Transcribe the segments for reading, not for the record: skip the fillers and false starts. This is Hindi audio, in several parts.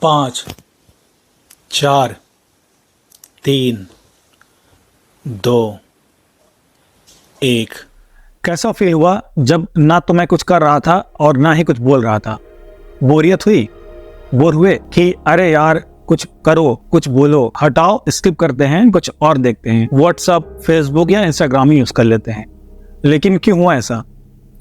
5 4 3 2 1। कैसा फील हुआ जब ना तो मैं कुछ कर रहा था और ना ही कुछ बोल रहा था? बोरियत हुई? बोर हुए कि अरे यार कुछ करो, कुछ बोलो, हटाओ, स्किप करते हैं, कुछ और देखते हैं, व्हाट्सएप, फेसबुक या इंस्टाग्राम ही यूज कर लेते हैं। लेकिन क्यों हुआ ऐसा?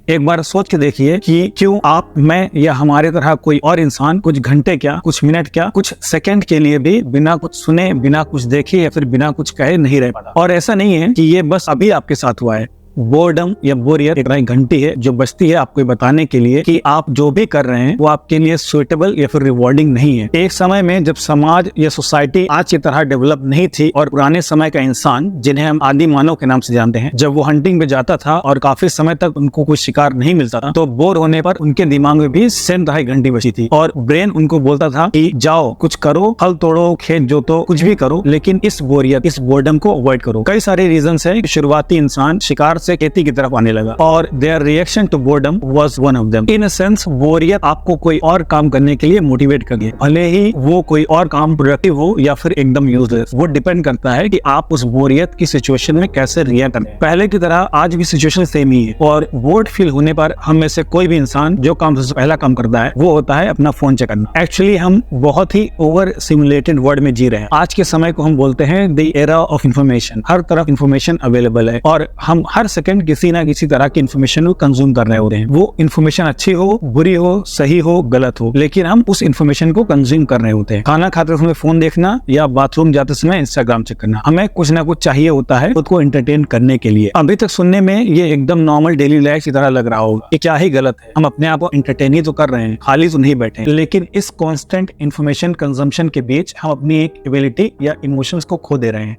एक बार सोच के देखिए कि क्यों आप, मैं या हमारे तरह कोई और इंसान कुछ घंटे क्या, कुछ मिनट क्या, कुछ सेकंड के लिए भी बिना कुछ सुने, बिना कुछ देखे या फिर बिना कुछ कहे नहीं रह पाता। और ऐसा नहीं है कि ये बस अभी आपके साथ हुआ है। बोर्डम या बोरियत एक तरह घंटी है जो बजती है आपको बताने के लिए कि आप जो भी कर रहे हैं वो आपके लिए सुइटेबल या फिर रिवॉर्डिंग नहीं है। एक समय में जब समाज या सोसाइटी आज की तरह डेवलप नहीं थी और पुराने समय का इंसान, जिन्हें हम आदि मानव के नाम से जानते हैं, जब वो हंटिंग पे जाता था और काफी समय तक उनको कोई शिकार नहीं मिलता था, तो बोर होने पर उनके दिमाग में भी सेम तरह घंटी बजी थी और ब्रेन उनको बोलता था कि जाओ कुछ करो, हल तोड़ो, खेत जोतो, कुछ भी करो, लेकिन इस बोरियत, इस बोर्डम को अवॉइड करो। कई सारे रीजन है। शुरुआती इंसान शिकार से खेती की तरफ आने लगा और their reaction to boredom was one of them. In a sense बोरियत आपको कोई और काम करने के लिए मोटिवेट करिए, भले ही वो कोई और काम प्रोडक्टिव हो या फिर एकदम यूजलेस। वो डिपेंड करता है कि आप उस बोरियत की सिचुएशन में कैसे रिएक्ट करें। पहले की तरह आज भी सिचुएशन सेम ही है और बोर्ड फील होने पर हम में से कोई भी इंसान जो काम सबसे पहला काम करता है वो होता है अपना फोन चेक करना। एक्चुअली हम बहुत ही ओवर सिमुलेटेड वर्ल्ड में जी रहे हैं। आज के समय को हम बोलते हैं द एरा ऑफ इंफॉर्मेशन। हर तरफ इंफॉर्मेशन अवेलेबल है और हम हर सेकंड किसी ना किसी तरह की इन्फॉर्मेशन को कंज्यूम कर रहे होते हैं। वो इन्फॉर्मेशन अच्छी हो, बुरी हो, सही हो, गलत हो, लेकिन हम उस इन्फॉर्मेशन को कंज्यूम कर रहे होते हैं। खाना खाते समय फोन देखना या बाथरूम जाते समय इंस्टाग्राम चेक करना, हमें कुछ ना कुछ चाहिए होता है खुद को एंटरटेन करने के लिए। अभी तक सुनने में ये एकदम नॉर्मल डेली लाइफ की तरह लग रहा होगा कि क्या ही गलत है, हम अपने आप को एंटरटेन ही तो कर रहे हैं, खाली तो नहीं बैठे। लेकिन इस कॉन्स्टेंट इन्फॉर्मेशन कंजम्पशन के बीच हम अपनी एक एबिलिटी या इमोशंस को खो दे रहे हैं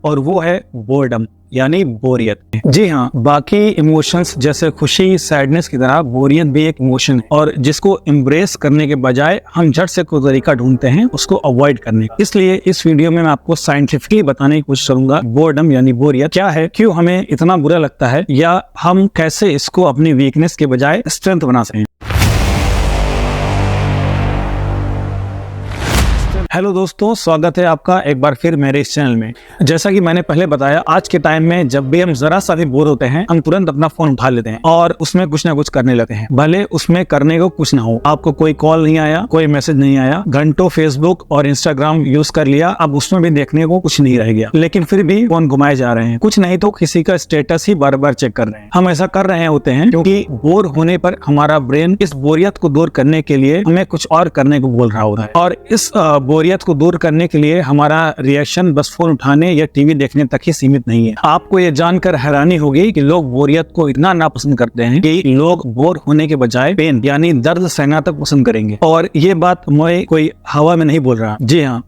और वो है बोर्डम यानी बोरियत। जी हाँ, बाकी इमोशंस जैसे खुशी, सैडनेस की तरह बोरियत भी एक इमोशन है और जिसको एम्ब्रेस करने के बजाय हम झट से कोई तरीका ढूंढते हैं उसको अवॉइड करने का। इसलिए इस वीडियो में मैं आपको साइंटिफिकली बताने की कोशिश करूंगा बोर्डम यानी बोरियत क्या है, क्यों हमें इतना बुरा लगता है या हम कैसे इसको अपनी वीकनेस के बजाय स्ट्रेंथ बना सकें। हेलो दोस्तों, स्वागत है आपका एक बार फिर मेरे इस चैनल में। जैसा कि मैंने पहले बताया, आज के टाइम में जब भी हम जरा सा भी बोर होते हैं हम तुरंत अपना फोन उठा लेते हैं और उसमें कुछ ना कुछ करने लगते हैं। भले उसमें करने को कुछ ना हो, आपको कोई कॉल नहीं आया, कोई मैसेज नहीं आया, घंटों फेसबुक और इंस्टाग्राम यूज कर लिया, अब उसमें भी देखने को कुछ नहीं रह गया, लेकिन फिर भी फोन घुमाए जा रहे हैं। कुछ नहीं तो किसी का स्टेटस ही बार बार चेक कर रहे हैं। हम ऐसा कर रहे होते हैं क्योंकि बोर होने पर हमारा ब्रेन इस बोरियत को दूर करने के लिए हमें कुछ और करने को बोल रहा होता है और इस बोरियत को दूर करने के लिए हमारा रिएक्शन बस फोन उठाने या टीवी देखने तक ही सीमित नहीं है। आपको ये जानकर हैरानी होगी कि लोग बोरियत को इतना नापसंद करते हैं कि लोग बोर होने के बजाय पेन यानी दर्द सहना तक पसंद करेंगे। और ये बात मैं कोई हवा में नहीं बोल रहा। जी हाँ,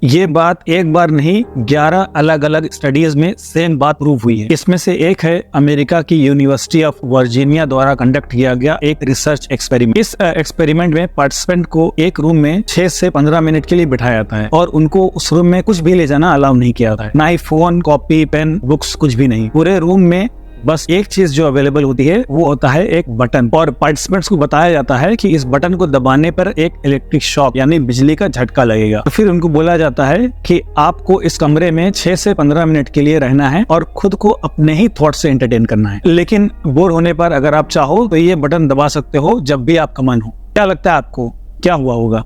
ये बात एक बार नहीं 11 अलग अलग स्टडीज में सेम बात प्रूव हुई है। इसमें से एक है अमेरिका की यूनिवर्सिटी ऑफ वर्जीनिया द्वारा कंडक्ट किया गया एक रिसर्च एक्सपेरिमेंट। इस एक्सपेरिमेंट में पार्टिसिपेंट को एक रूम में 6 से 15 मिनट के लिए बिठाया जाता है और उनको उस रूम में कुछ भी ले जाना अलाउ नहीं किया जाता है, ना ही फोन, कॉपी, पेन, बुक्स, कुछ भी नहीं। पूरे रूम में बस एक चीज जो अवेलेबल होती है वो होता है एक बटन और पार्टिसिपेंट्स को बताया जाता है कि इस बटन को दबाने पर एक इलेक्ट्रिक शॉक यानी बिजली का झटका लगेगा। तो फिर उनको बोला जाता है कि आपको इस कमरे में 6 से 15 मिनट के लिए रहना है और खुद को अपने ही थॉट से एंटरटेन करना है। लेकिन बोर होने पर अगर आप चाहो तो ये बटन दबा सकते हो जब भी आपका मन हो। क्या लगता है आपको क्या हुआ होगा?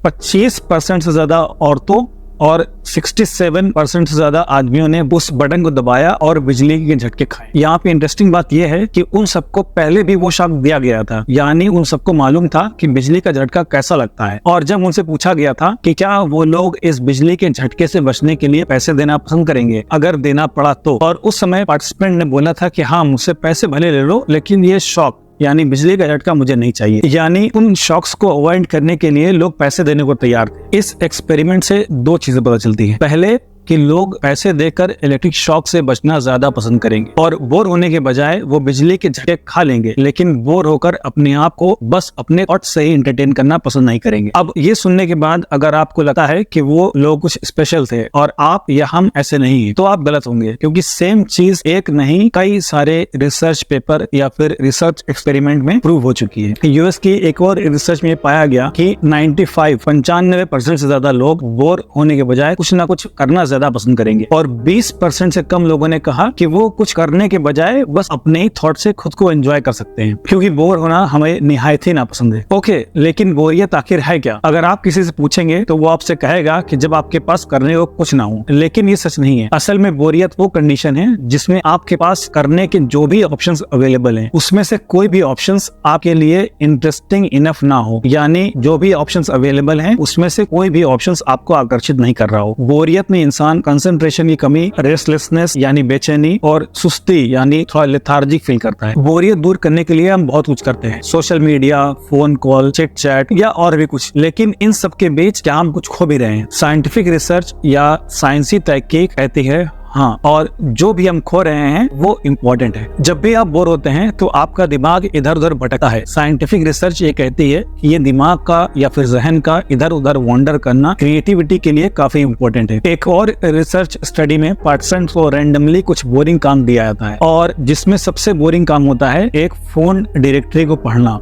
25% से ज्यादा औरतों और 67% से ज्यादा आदमियों ने उस बटन को दबाया और बिजली के झटके खाए। यहाँ पे इंटरेस्टिंग बात यह है कि उन सबको पहले भी वो शॉक दिया गया था, यानी उन सबको मालूम था कि बिजली का झटका कैसा लगता है। और जब उनसे पूछा गया था कि क्या वो लोग इस बिजली के झटके से बचने के लिए पैसे देना पसंद करेंगे अगर देना पड़ा तो, और उस समय पार्टिसिपेंट ने बोला था कि हाँ, मुझसे पैसे भले ले लो लेकिन ये शॉक यानी बिजली का झटका मुझे नहीं चाहिए। यानी उन शॉक्स को अवॉइड करने के लिए लोग पैसे देने को तैयार थे। इस एक्सपेरिमेंट से दो चीजें पता चलती हैं। पहले कि लोग पैसे देकर इलेक्ट्रिक शॉक से बचना ज्यादा पसंद करेंगे और बोर होने के बजाय वो बिजली के झटके खा लेंगे, लेकिन बोर होकर अपने आप को बस अपने थॉट से ही एंटरटेन करना पसंद नहीं करेंगे। अब ये सुनने के बाद अगर आपको लगता है कि वो लोग कुछ स्पेशल थे और आप या हम ऐसे नहीं हैं, तो आप गलत होंगे, क्योंकि सेम चीज एक नहीं कई सारे रिसर्च पेपर या फिर रिसर्च एक्सपेरिमेंट में प्रूव हो चुकी है। यूएस की एक और रिसर्च में पाया गया कि 95% से ज्यादा लोग बोर होने के बजाय कुछ ना कुछ करना ज्यादा पसंद करेंगे और 20% से कम लोगों ने कहा कि वो कुछ करने के बजाय बस अपने ही थॉट से खुद को एंजॉय कर सकते हैं, क्योंकि बोर होना हमें निहायत ही नापसंद है। ओके, लेकिन बोरियत आखिर है क्या? अगर आप किसी से पूछेंगे तो वो आपसे कहेगा कि जब आपके पास करने को कुछ ना हो, लेकिन ये सच नहीं है। असल में बोरियत वो कंडीशन है जिसमें आपके पास करने के जो भी ऑप्शंस अवेलेबल हैं, उसमें से कोई भी ऑप्शंस आपके लिए इंटरेस्टिंग इनफ ना हो, यानी जो भी ऑप्शंस अवेलेबल हैं उसमें से कोई भी ऑप्शंस आपको आकर्षित नहीं कर रहा हो। बोरियत में इंसान कंसंट्रेशन की कमी, रेस्टलेसनेस यानी बेचैनी और सुस्ती यानी थोड़ा लेथार्जिक फील करता है। बोरियत दूर करने के लिए हम बहुत कुछ करते हैं, social media, phone call, chit chat या और भी कुछ, लेकिन इन सब के बीच क्या हम कुछ खो भी रहे हैं? साइंटिफिक रिसर्च या साइंसी तहकीक कहती है हाँ, और जो भी हम खो रहे हैं वो इम्पोर्टेंट है। जब भी आप बोर होते हैं तो आपका दिमाग इधर उधर भटकता है। साइंटिफिक रिसर्च ये कहती है कि ये दिमाग का या फिर जहन का इधर उधर वॉन्डर करना क्रिएटिविटी के लिए काफी इम्पोर्टेंट है। एक और रिसर्च स्टडी में पार्टिसिपेंट्स को रैंडमली कुछ बोरिंग काम दिया जाता है और जिसमें सबसे बोरिंग काम होता है एक फोन डायरेक्टरी को पढ़ना।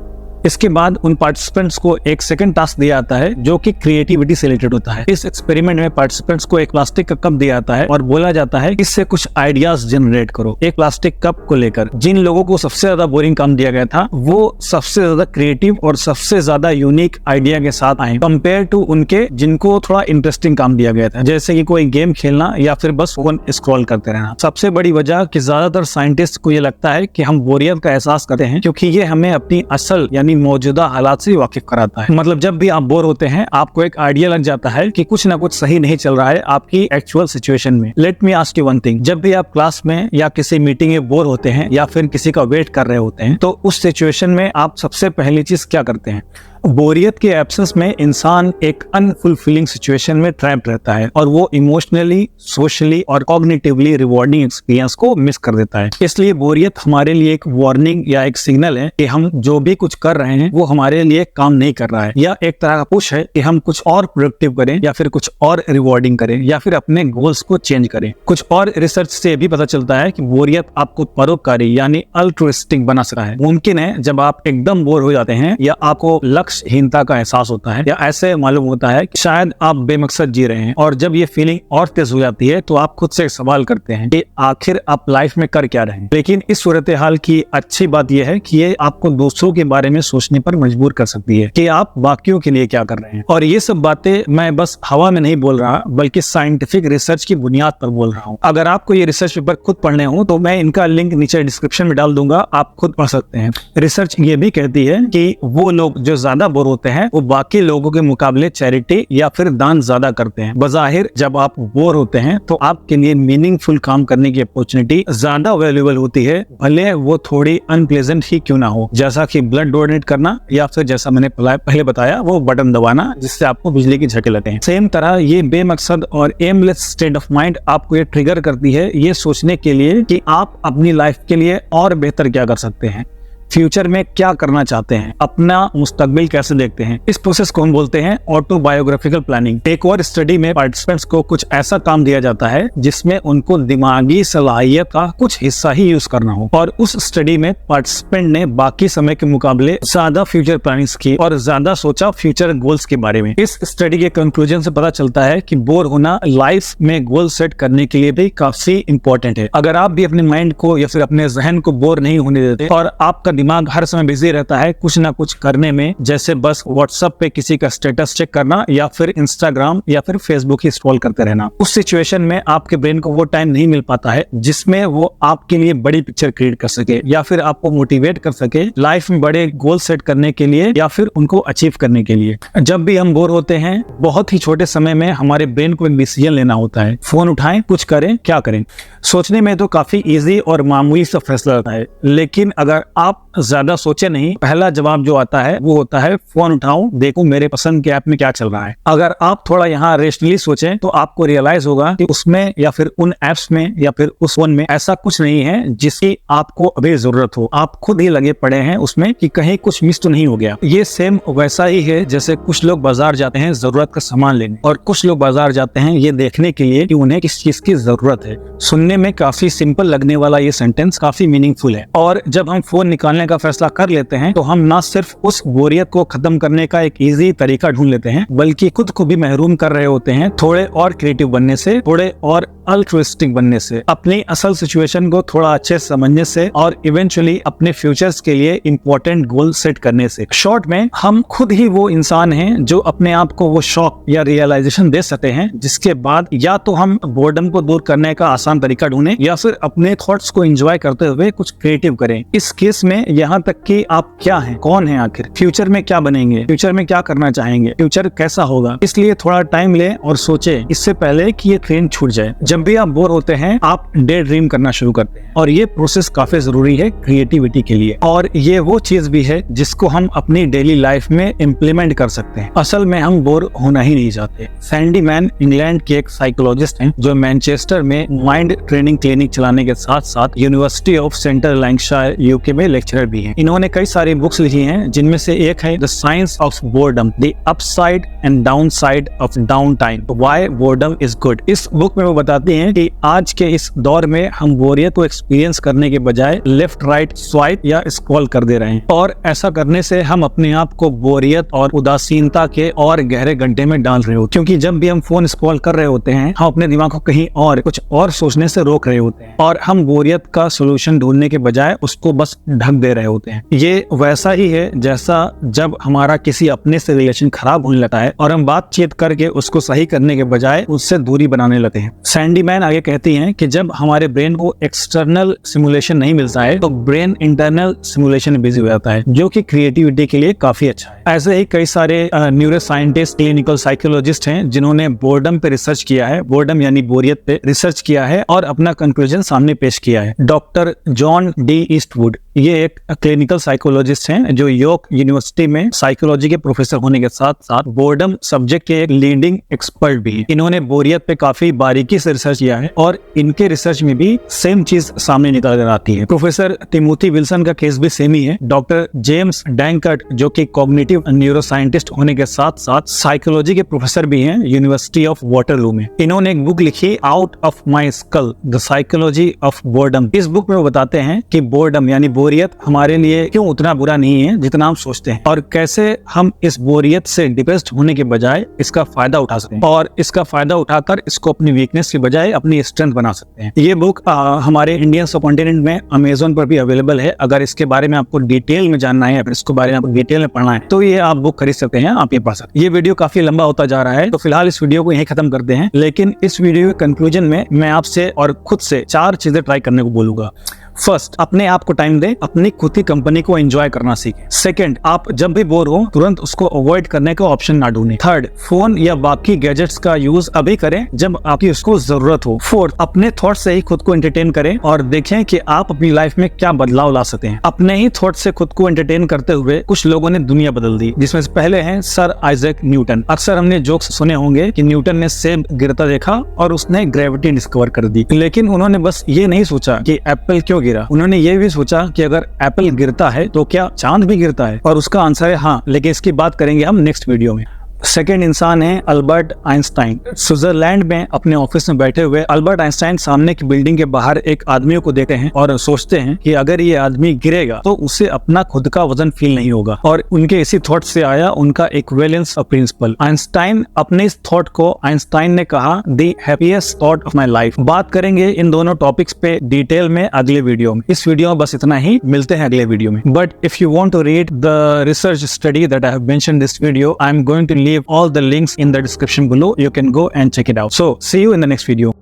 इसके बाद उन पार्टिसिपेंट्स को एक सेकंड टास्क दिया जाता है जो कि क्रिएटिविटी से रिलेटेड होता है। इस एक्सपेरिमेंट में पार्टिसिपेंट्स को एक प्लास्टिक का कप दिया जाता है और बोला जाता है इससे कुछ आइडियाज जनरेट करो। एक प्लास्टिक कप को लेकर जिन लोगों को सबसे ज्यादा बोरिंग काम दिया गया था वो सबसे ज्यादा क्रिएटिव और सबसे ज्यादा यूनिक आइडिया के साथ आए कंपेयर टू उनके जिनको थोड़ा इंटरेस्टिंग काम दिया गया था, जैसे कि कोई गेम खेलना या फिर बस फोन स्क्रॉल करते रहना। सबसे बड़ी वजह कि ज्यादातर साइंटिस्ट को ये लगता है कि हम बोरियत का एहसास करते हैं क्योंकि ये हमें अपनी असल यानी मौजूदा हालात से वाकिफ कराता है। मतलब जब भी आप बोर होते हैं आपको एक आइडिया लग जाता है कि कुछ ना कुछ सही नहीं चल रहा है आपकी एक्चुअल सिचुएशन में। Let me ask you one thing, जब भी आप क्लास में या किसी मीटिंग में बोर होते हैं या फिर किसी का वेट कर रहे होते हैं तो उस सिचुएशन में आप सबसे पहली चीज क्या करते हैं? बोरियत के एब्सेंस में इंसान एक अनफुलफिलिंग सिचुएशन में ट्रैप्ड रहता है और वो इमोशनली, सोशली और कॉग्निटिवली रिवॉर्डिंग एक्सपीरियंस को मिस कर देता है। इसलिए बोरियत हमारे लिए एक वार्निंग या एक सिग्नल है कि हम जो भी कुछ कर रहे हैं वो हमारे लिए काम नहीं कर रहा है, या एक तरह का पुश है कि हम कुछ और प्रोडक्टिव करें या फिर कुछ और रिवॉर्डिंग करें या फिर अपने गोल्स को चेंज करें। कुछ और रिसर्च से भी पता चलता है कि बोरियत आपको परोपकारी यानी अल्ट्रुइस्टिक बना सकता है। मुमकिन है जब आप एकदम बोर हो जाते हैं या आपको लक्ष्यहीनता का एहसास होता है या ऐसे मालूम होता है कि शायद आप बेमकसद जी रहे हैं, और जब ये फीलिंग और तेज हो जाती है तो आप खुद से एक सवाल करते हैं कि आखिर आप लाइफ में कर क्या रहे हैं। लेकिन इस सूरत हाल की अच्छी बात यह है कि ये आपको दूसरों के बारे में सोचने पर मजबूर कर सकती है कि आप बाकियों के लिए क्या कर रहे हैं। और ये सब बातें मैं बस हवा में नहीं बोल रहा बल्कि साइंटिफिक रिसर्च की बुनियाद पर बोल रहा हूँ। अगर आपको ये रिसर्च पेपर खुद पढ़ने हो तो मैं इनका लिंक नीचे डिस्क्रिप्शन में डाल दूंगा, आप खुद पढ़ सकते हैं। रिसर्च ये भी कहती है कि वो लोग जो ज्यादा बोर होते हैं वो बाकी लोगों के मुकाबले चैरिटी या फिर दान ज्यादा करते हैं। बजाहिर जब आप बोर होते हैं तो आपके लिए मीनिंगफुल काम करने की अपॉर्चुनिटी ज्यादा अवेलेबल होती है, भले वो थोड़ी अनप्लेजेंट ही क्यों ना हो, जैसा कि ब्लड डोनेट करना या फिर जैसा मैंने पहले बताया वो बटन दबाना जिससे आपको बिजली की झटके लगते हैं। सेम तरह ये बेमकसद और एमलेस स्टेट ऑफ माइंड आपको ये ट्रिगर करती है ये सोचने के लिए कि आप अपनी लाइफ के लिए और बेहतर क्या कर सकते हैं, फ्यूचर में क्या करना चाहते हैं, अपना मुस्तकबिल कैसे देखते हैं। इस प्रोसेस को हम बोलते हैं ऑटोबायोग्राफिकल प्लानिंग। एक और स्टडी में पार्टिसिपेंट्स को कुछ ऐसा काम दिया जाता है जिसमें उनको दिमागी सलाहियत का कुछ हिस्सा ही यूज करना हो, और उस स्टडी में पार्टिसिपेंट ने बाकी समय के मुकाबले ज्यादा फ्यूचर प्लानिंग की और ज्यादा सोचा फ्यूचर गोल्स के बारे में। इस स्टडी के कंक्लूजन से पता चलता है कि बोर होना लाइफ में गोल सेट करने के लिए भी काफी इंपॉर्टेंट है। अगर आप भी अपने माइंड को या फिर अपने जहन को बोर नहीं होने देते और आपका दिमाग हर समय बिजी रहता है कुछ ना कुछ करने में, जैसे बस व्हाट्सएप पे किसी का स्टेटस चेक करना या फिर इंस्टाग्राम या फिर फेसबुक ही स्क्रॉल करते रहना, उस सिचुएशन में आपके ब्रेन को वो टाइम नहीं मिल पाता है जिसमें वो आपके लिए बड़ी पिक्चर क्रिएट कर सके या फिर आपको मोटिवेट कर सके लाइफ में बड़े गोल सेट करने के लिए या फिर उनको अचीव करने के लिए। जब भी हम बोर होते हैं बहुत ही छोटे समय में हमारे ब्रेन को एक डिसीजन लेना होता है, फोन उठाएं, कुछ करें, क्या करें। सोचने में तो काफी इजी और मामूली सा फैसला होता है, लेकिन अगर आप ज्यादा सोचे नहीं, पहला जवाब जो आता है वो होता है फोन उठाऊं, देखूं मेरे पसंद के ऐप में क्या चल रहा है। अगर आप थोड़ा यहाँ रेशनली सोचें तो आपको रियलाइज होगा कि उसमें या फिर उन एप्स में या फिर उस फोन में ऐसा कुछ नहीं है जिसकी आपको अभी जरूरत हो। आप खुद ही लगे पड़े हैं उसमें कि कहीं कुछ मिस तो नहीं हो गया। ये सेम वैसा ही है जैसे कुछ लोग बाजार जाते हैं जरूरत का सामान लेने, और कुछ लोग बाजार जाते हैं ये देखने के लिए कि उन्हें किस चीज की जरूरत है। सुनने में काफी सिंपल लगने वाला ये सेंटेंस काफी मीनिंगफुल है। और जब हम फोन निकालने का फैसला कर लेते हैं तो हम ना सिर्फ उस बोरियत को खत्म करने का एक इजी तरीका ढूंढ लेते हैं, बल्कि खुद को भी महरूम कर रहे होते हैं थोड़े और क्रिएटिव बनने से, थोड़े और अल्ट्रुइस्टिक बनने से, अपनी असल सिचुएशन को थोड़ा अच्छे समझने से, और इवेंचुअली अपने फ्यूचर्स के लिए इंपॉर्टेंट गोल सेट करने से। शॉर्ट में हम खुद ही वो इंसान हैं जो अपने आप को वो शॉक या रियलाइजेशन दे सकते हैं जिसके बाद या तो हम बोर्डम को दूर करने का आसान तरीका ढूंढें या फिर अपने थॉट्स को एंजॉय करते हुए कुछ क्रिएटिव करें। इस केस में यहाँ तक कि आप क्या हैं, कौन हैं आखिर, फ्यूचर में क्या बनेंगे, फ्यूचर में क्या करना चाहेंगे, फ्यूचर कैसा होगा, इसलिए थोड़ा टाइम लें और सोचें इससे पहले कि ये ट्रेन छूट जाए। जब भी आप बोर होते हैं आप डे ड्रीम करना शुरू करते हैं, और ये प्रोसेस काफी जरूरी है क्रिएटिविटी के लिए, और ये वो चीज भी है जिसको हम अपनी डेली लाइफ में इम्प्लीमेंट कर सकते हैं। असल में हम बोर होना ही नहीं चाहते। सैंडी मैन इंग्लैंड के एक साइकोलॉजिस्ट हैं जो मैनचेस्टर में माइंड ट्रेनिंग क्लिनिक चलाने के साथ साथ university of central Lancashire UK में लेक्चरर भी हैं। इन्होंने कई सारी बुक्स लिखी हैं जिनमें से एक है the science of boredom, the upside and downside of down time, why boredom is good. इस बुक में वो बताती हैं कि आज के इस दौर में हम बोरियत को एक्सपीरियंस करने के बजाय लेफ्ट राइट स्वाइप या स्क्रॉल कर दे रहे हैं, और ऐसा करने से हम अपने आप को बोरियत और उदासीनता के और गहरे गड्ढे में डाल रहे हो। क्योंकि जब भी हम फोन स्क्रॉल कर रहे होते हैं हम अपने दिमाग को कहीं और कुछ और सोचने से रोक रहे होते हैं, और हम बोरियत का सोल्यूशन ढूंढने के बजाय उसको बस ढक दे रहे होते हैं। ये वैसा ही है जैसा जब हमारा किसी अपने से रिलेशन खराब होने लगता है और हम बातचीत करके उसको सही करने के बजाय उससे दूरी बनाने लगते हैं। सैंडी मैन आगे कहती हैं कि जब हमारे ब्रेन को एक्सटर्नल सिमुलेशन नहीं मिलता है तो ब्रेन इंटरनल सिमुलेशन में बिजी हो जाता है, जो कि क्रिएटिविटी के लिए काफी अच्छा है। ऐसे ही कई सारे न्यूरो साइंटिस्ट, क्लिनिकल साइकोलॉजिस्ट हैं जिन्होंने बोर्डम पे रिसर्च किया है, बोर्डम यानी बोरियत पे रिसर्च किया है और अपना कंक्लूजन सामने पेश किया है। डॉक्टर जॉन डी ईस्टवुड ये एक क्लिनिकल साइकोलॉजिस्ट हैं जो यॉर्क यूनिवर्सिटी में साइकोलॉजी के प्रोफेसर होने के साथ साथ बोर्डम सब्जेक्ट के एक लीडिंग एक्सपर्ट भी हैं। इन्होंने बोरियत पे काफी बारीकी से रिसर्च किया है और इनके रिसर्च में भी सेम चीज सामने निकल कर आती है। प्रोफेसर टिमोथी विल्सन का केस भी सेम ही है। डॉक्टर जेम्स डैंकर्ट जो कि कॉग्निटिव न्यूरो साइंटिस्ट होने के साथ साथ साइकोलॉजी के प्रोफेसर भी हैं यूनिवर्सिटी ऑफ वाटरलू में। इन्होंने एक बुक लिखी out of my skull, the psychology of boredom. इस बुक में वो बताते हैं कि बोर्डम यानी बोरियत हमारे लिए क्यों उतना बुरा नहीं है जितना हम सोचते हैं, और कैसे हम इस बोरियत से डिप्रेस्ड होने के बजाय इसका फायदा उठा सकते हैं, और इसका फायदा उठाकर इसको अपनी वीकनेस की बजाय अपनी स्ट्रेंथ बना सकते हैं। ये बुक हमारे इंडियन सबकॉन्टिनेंट में अमेज़न पर भी अवेलेबल है। अगर इसके बारे में आपको डिटेल में जानना है, इसको बारे में आपको डिटेल में पढ़ना है तो ये आप बुक खरीद सकते हैं, आप ये पढ़ सकते हैं। ये वीडियो काफी लंबा होता जा रहा है तो फिलहाल इस वीडियो को यहीं खत्म करते हैं, लेकिन इस वीडियो के कंक्लूजन में मैं आपसे और खुद से 4 चीजें ट्राई करने को बोलूंगा। फर्स्ट, अपने आप को टाइम दें, अपनी खुद की कंपनी को एंजॉय करना सीखें। सेकंड, आप जब भी बोर हो तुरंत उसको अवॉइड करने का ऑप्शन ना ढूंढें। थर्ड, फोन या बाकी गैजेट्स का यूज अभी करें जब आपकी उसको जरूरत हो। फोर्थ, अपने थॉट से ही खुद को एंटरटेन करें और देखें कि आप अपनी लाइफ में क्या बदलाव ला सकते हैं। अपने ही थॉट से खुद को एंटरटेन करते हुए कुछ लोगों ने दुनिया बदल दी, जिसमें से पहले हैं सर आइजैक न्यूटन। अक्सर हमने जोक्स सुने होंगे कि न्यूटन ने सेब गिरता देखा और उसने ग्रेविटी डिस्कवर कर दी, लेकिन उन्होंने बस ये नहीं सोचा कि एप्पल क्यों गिरा, उन्होंने ये भी सोचा कि अगर एप्पल गिरता है तो क्या चांद भी गिरता है, और उसका आंसर है हाँ, लेकिन इसकी बात करेंगे हम नेक्स्ट वीडियो में। सेकेंड इंसान है अल्बर्ट आइंस्टाइन। स्विट्जरलैंड में अपने ऑफिस में बैठे हुए अल्बर्ट आइंस्टाइन सामने की बिल्डिंग के बाहर एक आदमी को देखते हैं और सोचते हैं कि अगर ये आदमी गिरेगा तो उसे अपना खुद का वजन फील नहीं होगा, और उनके इसी थॉट से आया उनका इक्विवेलेंस प्रिंसिपल। आइंस्टाइन अपने इस थॉट को आइंस्टाइन ने कहा the happiest thought of my life. बात करेंगे इन दोनों टॉपिक्स पे डिटेल में अगले वीडियो में। इस वीडियो में बस इतना ही, मिलते हैं अगले वीडियो में। But if you want to read the research study that I have mentioned this video, I am going to leave all the links in the description below. You can go and check it out. So see you in the next video.